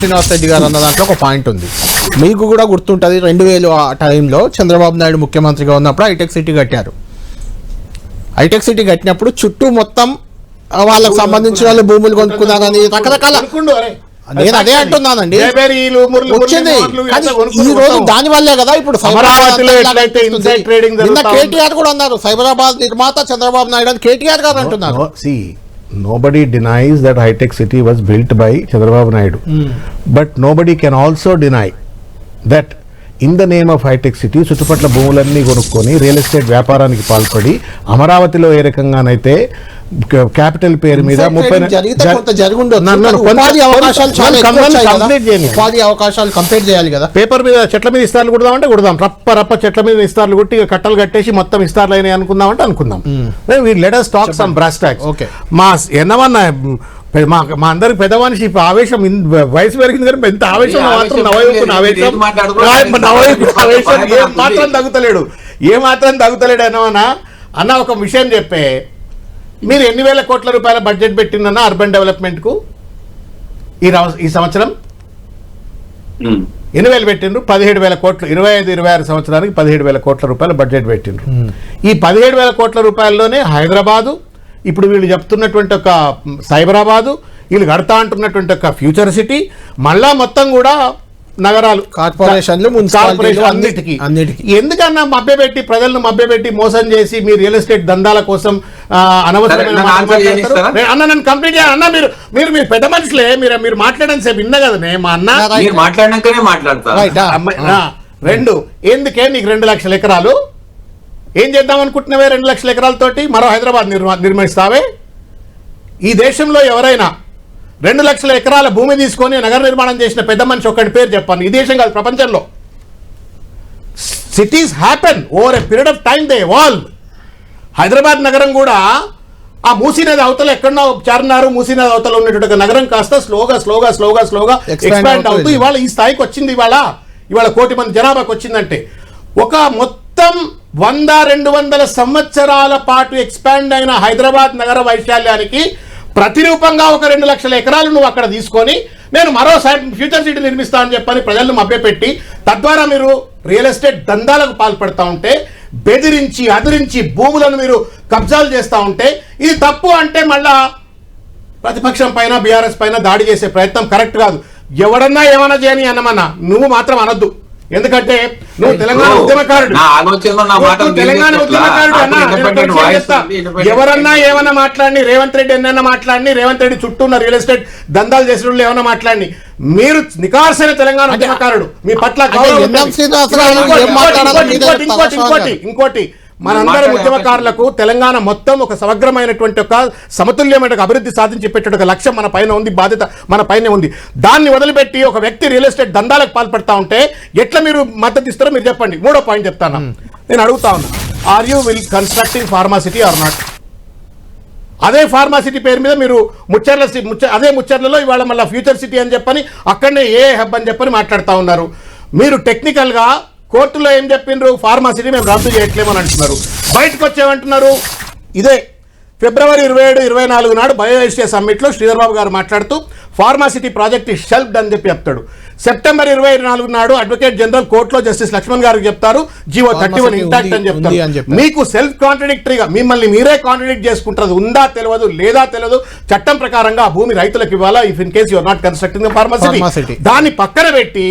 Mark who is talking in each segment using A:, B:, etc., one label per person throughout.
A: శ్రీనివాస్ రెడ్డి గారు అన్న దాంట్లో ఒక పాయింట్ ఉంది. మీకు కూడా గుర్తుంటుంది 2000 ఆ టైంలో చంద్రబాబు నాయుడు ముఖ్యమంత్రిగా ఉన్నప్పుడు హైటెక్ సిటీ కట్టారు. హైటెక్ సిటీ కట్టినప్పుడు చుట్టూ మొత్తం వాళ్ళకి సంబంధించిన వాళ్ళు భూములు కొనుక్కున్నారని రకరకాల, నేను అదే అంటున్నానండి. వచ్చింది ఈ రోజు దాని వల్లే కదా ఇప్పుడు నిన్న కేటీఆర్ కూడా అన్నారు సైబరాబాద్ నిర్మాత చంద్రబాబు నాయుడు అని కేటీఆర్ గారు అంటున్నారు.
B: Nobody denies that high-tech city was built by Chandrababu Naidu. But nobody can also deny that in the name of high-tech city, చుట్టుపట్ల భూములన్నీ కొనుక్కొని రియల్ ఎస్టేట్ వ్యాపారానికి పాల్పడి అమరావతిలో ఏ రకంగానైతే క్యాపిటల్ పేరు మీద
A: అవకాశాలు కంప్లీట్ చేయాలి కదా.
B: పేపర్ మీద చెట్ల మీద ఇస్తార్లు కుడదామంటే కుడదాం, రప్ప చెట్ల మీద ఇస్తార్లు కుట్టి కట్టలు కట్టేసి మొత్తం ఇస్తార్లు అయినాయి అనుకుందామంటే అనుకుందాం. Let us talk some brass tacks. మా ఎన్నమన్నా మా అందరికి పెద్ద మనిషి ఆవేశం వయసు పెరిగింది కానీ ఎంత ఆవేశం మాత్రం ఏ మాత్రం తగ్గుతలేడు అన్నమన్నా. అన్న ఒక విషయం చెప్పే, మీరు ఎన్ని వేల కోట్ల రూపాయల బడ్జెట్ పెట్టిందన్న అర్బన్ డెవలప్మెంట్ కు ఈ సంవత్సరం? 8,000 పెట్టిండ్రు. 17,000 కోట్లు 25-26 సంవత్సరానికి 17,000 కోట్ల రూపాయల బడ్జెట్ పెట్టిండ్రు. ఈ 17,000 కోట్ల రూపాయల్లోనే హైదరాబాదు, ఇప్పుడు వీళ్ళు చెప్తున్నటువంటి ఒక సైబరాబాదు, వీళ్ళు కడతా అంటున్నటువంటి ఒక ఫ్యూచర్ సిటీ, మళ్ళా మొత్తం కూడా నగరాలు,
A: కార్పొరేషన్లు,
B: అన్నిటికీ ఎందుకన్నా మభ్యపెట్టి ప్రజలను మభ్యపెట్టి మోసం చేసి మీ రియల్ ఎస్టేట్ దందాల కోసం అనవసరమైన అన్న నన్ను కంప్లీట్ చేయాలి అన్న. మీరు మీరు పెద్ద మనుషులే, మీరు మాట్లాడని సేపు విన్నా కదా మా అన్న
C: మాట్లాడడానికనే మాట్లాడతా.
B: 2 ఎందుకే నీకు 2 లక్షల ఎకరాలు ఏం చేద్దాం అనుకుంటున్నావే? 2 లక్షల ఎకరాలతోటి మరో హైదరాబాద్ నిర్మిస్తావే? ఈ దేశంలో ఎవరైనా 2 లక్షల ఎకరాల భూమి తీసుకొని నగర నిర్మాణం చేసిన పెద్ద మనిషి ఒక్కటి పేరు చెప్పాను. ఈ దేశం కాదు, ప్రపంచంలో. Cities happen over a period of time, they evolve. Hyderabad నగరం కూడా ఆ మూసీనది అవతల ఎక్కడో చార్మినార్ మూసీనది అవతల ఉన్నటువంటి నగరం కాస్త స్లోగా ఎక్స్పాండ్ అవుతూ ఇవాళ ఈ స్థాయికి వచ్చింది. ఇవాళ 1 కోటి మంది జనాభాకి వచ్చిందంటే ఒక మొత్తం 100-200 సంవత్సరాల పాటు ఎక్స్పాండ్ అయిన హైదరాబాద్ నగర వైశాల్యానికి ప్రతిరూపంగా ఒక 2 లక్షల ఎకరాలు నువ్వు అక్కడ తీసుకొని నేను మరో ఫ్యూచర్ సిటీ నిర్మిస్తా అని చెప్పని ప్రజలను మభ్యపెట్టి తద్వారా మీరు రియల్ ఎస్టేట్ దందాలకు పాల్పడతా ఉంటే, బెదిరించి అదిరించి భూములను మీరు కబ్జాలు చేస్తూ ఉంటే ఇది తప్పు అంటే మళ్ళా ప్రతిపక్షం పైన బీఆర్ఎస్ పైన దాడి చేసే ప్రయత్నం కరెక్ట్ కాదు. ఎవడన్నా ఏమన్నా చేయని అన్నమన్నా, నువ్వు మాత్రం అనొద్దు. ఎందుకంటే నువ్వు తెలంగాణ ఉద్యమకారుడు, తెలంగాణ ఉద్యమకారుడు అన్న. ఎవరన్నా ఏమన్నా మాట్లాడి, రేవంత్ రెడ్డి ఎన్నన్నా మాట్లాడి, రేవంత్ రెడ్డి చుట్టూ ఉన్న రియల్ ఎస్టేట్ దందాలు చేసిన వాళ్ళు ఏమన్నా మాట్లాడి, మీరు నికార్సైన తెలంగాణ ఉద్యమకారుడు, మీ పట్ల ఇంకోటి మనందరం ఉద్యమకారులకు తెలంగాణ మొత్తం ఒక సమగ్రమైనటువంటి ఒక సమతుల్యమైన అభివృద్ధి సాధించి పెట్టే ఒక లక్ష్యం మన పైన ఉంది, బాధ్యత మన పైన ఉంది. దాన్ని వదిలిపెట్టి ఒక వ్యక్తి రియల్ ఎస్టేట్ దందాలకు పాల్పడతా ఉంటే ఎట్లా మీరు మద్దతు ఇస్తారో మీరు చెప్పండి. 3వ పాయింట్ చెప్తాను. నేను అడుగుతా ఉన్నా, are you will constructing pharma city or not? అదే ఫార్మాసిటీ పేరు మీద మీరు అదే ముచ్చర్లలో ఇవాళ మళ్ళీ ఫ్యూచర్ సిటీ అని చెప్పని అక్కడనే ఏ హబ్ అని చెప్పని మాట్లాడుతూ ఉన్నారు. మీరు టెక్నికల్గా కోర్టులో ఏం చెప్పిండ్రు? ఫార్మాసిటీ మేము రద్దు చేయట్లేమని అంటున్నారు. బయటకు వచ్చేమంటున్నారు. ఇదే ఫిబ్రవరి 27-24 నాడు బయోఏషియా సమ్మిట్లో శ్రీధర్బాబు గారు మాట్లాడుతూ ఫార్మాసిటీ ప్రాజెక్ట్ షెల్ఫ్డ్ అని చెప్తాడు. సెప్టెంబర్ 24 నాడు అడ్వకేట్ జనరల్ కోర్టులో జస్టిస్ లక్ష్మణ్ గారికి చెప్తారు జీవో 31 ఇంటాక్ట్ అని చెప్తారు. మీకు సెల్ఫ్ కాంట్రడిక్టరీగా మిమ్మల్ని మీరే కాంట్రడిక్ట్ చేసుకుంటారు. ఉందా తెలియదు, లేదా తెలియదు. చట్టం ప్రకారంగా ఆ భూమి రైతులకు ఇవ్వాలా if in case you are not constructing pharma city. దాన్ని పక్కన పెట్టి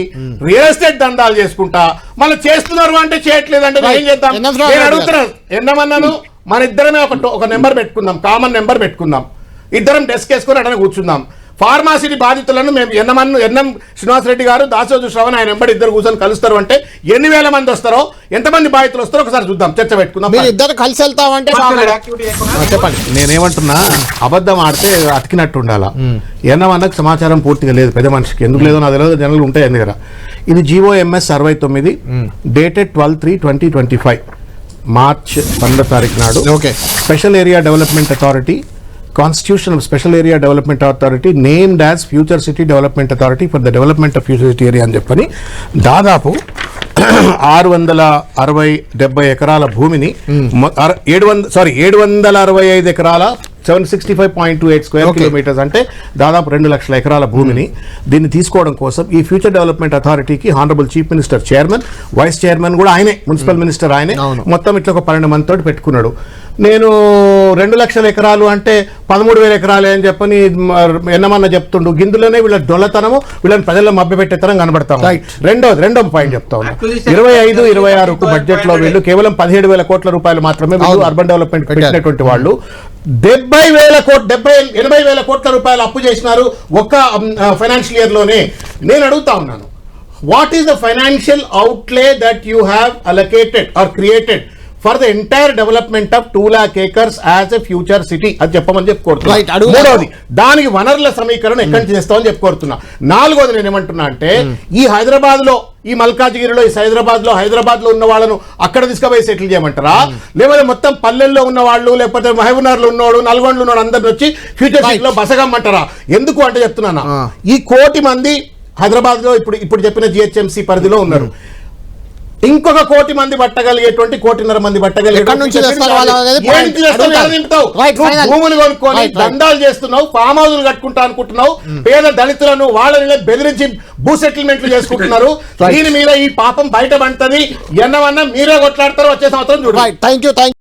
B: రియల్ ఎస్టేట్ దందాలు చేసుకుంటా మళ్ళీ చేస్తున్నారు అంటే చేయట్లేదు అంటే ఏం చేద్దాం? నేను అడుగుతున్నాను, ఎన్నమన్నాను, మన ఇద్దరమే ఒక నెంబర్ పెట్టుకుందాం, కామన్ నెంబర్ పెట్టుకుందాం, ఇద్దరం డెస్క్ వేసుకొని అట్లా కూర్చుందాం. ఫార్మాసిటీ బాధితులను మేము ఎన్ఎం శ్రీనివాస్ రెడ్డి గారు, దాసోజు శ్రవణ్ ఆయన వెంబడి ఇద్దరు కూర్చొని కలుస్తారు అంటే ఎన్ని వేల మంది వస్తారో, ఎంతమంది బాధితులు వస్తారో ఒకసారి చూద్దాం, చర్చ పెట్టుకుందాం.
A: ఇద్దరు కలిసి వెళ్తామంటే
B: చెప్పండి. నేనేమంటున్నా, అబద్ధం ఆడితే అతికినట్టు ఉండాలా. ఎన్నమన్నకు సమాచారం పూర్తిగా లేదు, పెద్ద మనిషికి ఎందుకు లేదో నాకు తెలియదు, జనరల్ ఉంటాయి అన్ని కదా. ఇది GOMS 69 డేటెడ్ 12/3/2025 మార్చ్ 12వ తారీఖు నాడు. Special area development authority, Constitution of Special Area Development Authority named as Future City Development Authority for the Development of Future City Area అని చెప్పని దాదాపు 660-70 ఎకరాల భూమిని 765 ఎకరాల 765.28 స్క్వేర్
A: Okay.
B: కిలోమీటర్స్ అంటే దాదాపు 2 లక్షల ఎకరాల భూమిని దీన్ని తీసుకోవడం కోసం ఈ ఫ్యూచర్ డెవలప్మెంట్ అథారిటీకి honourable chief minister chairman, vice chairman కూడా ఆయనే, మున్సిపల్ మినిస్టర్ ఆయనే,
A: అవును.
B: మొత్తం ఇట్లా ఒక 12 మంది తోటి పెట్టుకున్నాడు. నేను 2 లక్షల ఎకరాలు అంటే 13,000 ఎకరాలే అని చెప్పని ఎన్నమన్నా చెప్తుండు. గిందులోనే వీళ్ళ డొల్లతనము, వీళ్ళని ప్రజల్లో మభ్యపెట్టేతనం కనబడతాం. రెండో పాయింట్ చెప్తా ఉన్నా, 25-26 బడ్జెట్ లో వీళ్ళు కేవలం 17,000 కోట్ల రూపాయలు మాత్రమే వీళ్ళు అర్బన్ డెవలప్మెంట్ పెట్టినటువంటి వాళ్ళు 80,000 కోట్ల రూపాయలు అప్పు చేసినారు ఒక్క ఫైనాన్షియల్ ఇయర్ లోనే. నేను అడుగుతా ఉన్నాను, what is the financial outlay that you have allocated or created for the entire development of 2 lakh acres as a future city అది చెప్పమని
A: Right,
B: చెప్పుకోరుతున్నా.
A: అడుగు.
B: మూడవది, దానికి వనరుల సమీకరణ ఎక్కడి నుంచి చేస్తామని చెప్పుకోరుతున్నా. నాలుగోది నేను ఏమంటున్నా అంటే ఈ హైదరాబాద్ లో, ఈ మల్కాజ్గిరిలో, ఈ హైదరాబాద్ లో ఉన్న వాళ్ళను అక్కడ తీసుకుపోయి సెటిల్ చేయమంటారా, లేకపోతే మొత్తం పల్లెల్లో ఉన్న వాళ్ళు, లేకపోతే మహబూబ్నగర్ లో ఉన్నవాడు, నల్గొండలో ఉన్నవాడు అందరిని వచ్చి ఫ్యూచర్ సిటీలో బసగమ్మంటారా? ఎందుకు అంటే చెప్తున్నాను, ఈ 1 కోటి మంది హైదరాబాద్ లో ఇప్పుడు చెప్పిన జిహెచ్ఎంసీ పరిధిలో ఉన్నారు. ఇంకొక 1 కోటి మంది పట్టగలిగేటువంటి 1.5 కోటి మంది
A: ఎక్కడి నుంచి తెస్తారు వాళ్ళు అనేది point. Right, final.
B: భూములు కొనుక్కొని దందాలు చేస్తున్నావు, ఫామ్ హౌజులు కట్టుకుంటా అనుకుంటున్నావు, పేద దళితులను వాళ్ళని బెదిరించి భూ సెటిల్మెంట్లు చేసుకుంటున్నారు. దీని మీద ఈ పాపం బయట పడుతుంది. ఎన్నవన్నా మీరే కొట్లాడతారు వచ్చే సంవత్సరం చూడండి.
A: Thank you.